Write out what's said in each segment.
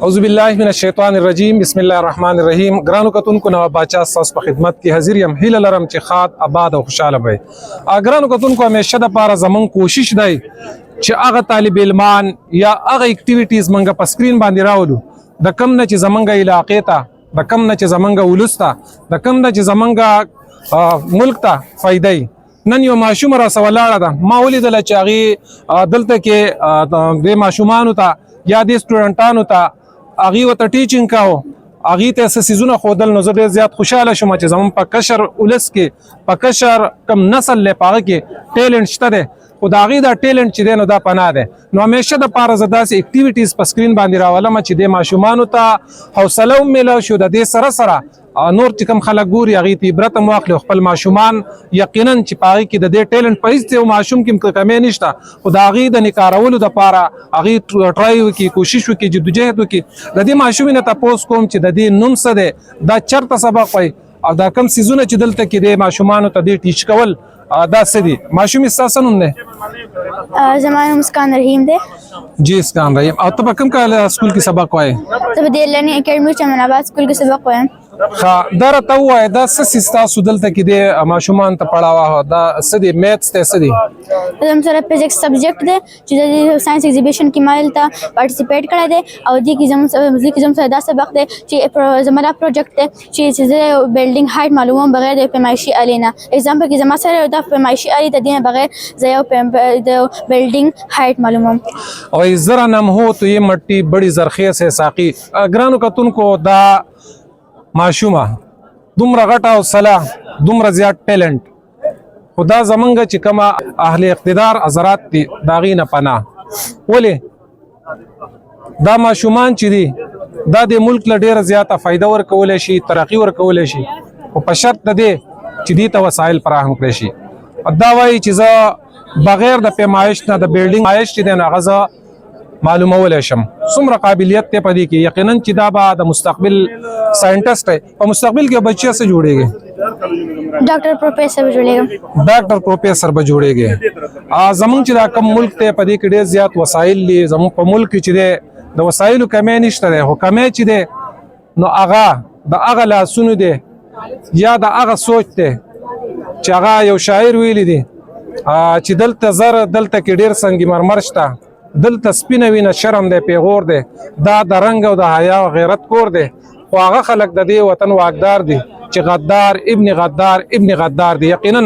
اعوذ بالله من الشیطان الرجیم بسم الله الرحمن الرحیم. ګرانو کتونکو نواب باچا ستاسو په خدمت کې حاضر یم. هیله لرم چې ښاد آباد او خوشاله وئ. ګرانو کتونکو همیشه دپاره زموږ کوشش دی چې هغه طالب علمان یا هغه اکټیویټیز موږ په سکرین باندې راولو د کوم نه چې زموږ علاقې ته، د کوم نه چې زموږ ولس ته، د کوم نه چې زموږ ملک ته فایده وي. نن یو ماشوم راسه ولاړه ده، ما ولیدله چې هغې دلته کې د ماشومانو ته یا د سټوډنټانو ته هغې ورته ټیچینګ کاوه، هغې ته څه څیزونه ښودل. نو زه ډېر زیات خوشحاله شوم چې زموږ په کشر ولس کې، په کشر کم نسل دی، په هغه کې ټیلنټ شته دی، خو د هغې دا ټیلنټ چې دی نو دا پناه دی. نو همیشه دپاره زه داسې اکټیویټیز په سکرین باندې راولم چې دې ماشومانو ته حوصله هم میلاو شو. د دې سره سره نور چې کوم خلک ګوري هغې ته عبرت هم واخلي. خپل ماشومان یقینا چې په هغې کې د دې ټیلنټ په هېڅ یو ماشوم کې کمی نشته، خو د هغې د نکارولو دپاره هغې ټرای وکړي، کوشش وکړي، جدوجهد وکړي. د دې ماشومې نه تپوس کوم چې د دې نوم څه دی، دا چېرته سبق وایي، او دا کوم څیزونه چې دلته کې د ماشومانو ته دې ټیچ کول دا څه دي. ماشومې ستا څه نوم دی؟ زما نوم اسکان رحیم دی. جی اسکان رحیم. او ته په کوم کال سکول کې سبق وایې؟ زه په دې لرنینګ اکیډمي چمن آباد سکول کې سبق وایم. ښه، دا راته ووایه دا څه څیز تاسو دلته کې د ماشومانو ته پړاوه، دا څه دی؟ میتھس دی، څه دی؟ زموږ سره فزیکس سبجیکټ دی چې د ساينس ایگزیبیشن کې ما دلته پارټیسپیټ کړی دی، او دې کې زموږ سره دا سبق دی چې زما دا پروجیکټ دی چې زه بلډینګ هایټ معلوموم بغیر د پیمایشي آلې نه. اگزامپل کې زما سره دا پیمایشي آلې د دې نه بغیر زه یو د بلډینګ هایټ معلوموم. او ذرا نم ہو تو یہ مٹی بڑی زرخیز ہے ساقی. ګرانو کتونکو دا ماشومه دومره غټه حوصله، دومره زیات ټیلنټ، خو دا زمونږ چې کومه اهل اقتدار حضرات دي د هغې نه پناه. ولې دا ماشومان چې دي دا د ملک له ډېره زیاته فایده ورکولی شي، ترقي ورکولی شي، خو په شرط د دې چې دې ته وسایل فراهم کړی شي. دا وایي چې زه بغیر د پیمایش نه د بلډینګ پیمایش چې دی نو هغه زه معلومولی شم. څومره قابلیت دی په دې کې، یقینا چې دا به د مستقبل ساینټسټ دی. په مستقبل کې بچه څه جوړېږي؟ ډاکټر پروفیسر به جوړېږم. ډاکټر پروفیسر به جوړېږي. زموږ چې دا کم ملک دی په دې کې ډېر زیات وسایل دي. زموږ په ملک کې چې دی د وسایلو کمی نشته دی، خو کمی چې دی نو هغه د هغه لاسونو دی یا د هغه سوچ دی چې هغه یو شاعر ویلی دی چې دلته زر دلته کې ډېر سنگ مرمر شته، دلته سپینه وینه شرم دی، پیغور دی، دا د رنګ او د حیا او غیرت کور دی. خو هغه خلک د دې وطن واکدار دي چې غدار ابن غدار ابن غدار دی. یقینا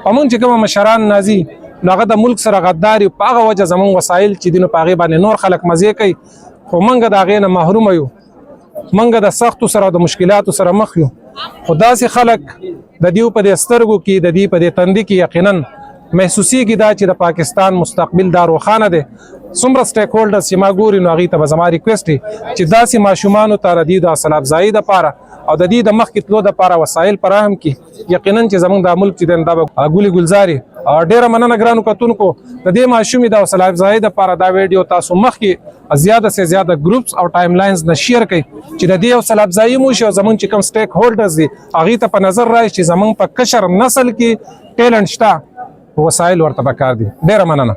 په موږ چې کومه مشران نازي نو هغه د ملک سره غدار وي، په هغه وجه زموږ وسایل چې دي نو په هغې باندې نور خلک مزې کوي، خو موږ د هغې نه محرومه یو. موږ د سختو سره او د مشکلاتو سره مخ یو، خو داسې خلک د دیو په دې سترګو کې، د دې په دې تندي کې یقینا محسوسیږي دا چې د پاکستان مستقبل دا روښانه دی. څومره سټیک هولډرز چې ما ګوري نو هغې ته به زما ریکویسټ وي چې داسې ماشومانو ته د دې د حوصله افزایي دپاره او د دې د مخکې تلو دپاره وسایل فراهم کړي. یقینا چې زموږ دا ملک چې دی دا به ګلې ګلزاري. ډېره مننه ګرانو کتونکو. د دې ماشومې د حوصله افزایي دپاره دا ویډیو تاسو مخکې زیاده سے زیاده ګروپس او ټایم لاینز نه شیر کړئ چې د دې حوصله افزایي مو شي او زموږ چې کوم سټیک هولډرز دي هغې ته په نظر راشي چې زموږ په کشر نسل کې ټیلنټ شته، وسایل ورته پکار دي. ډېره مننه.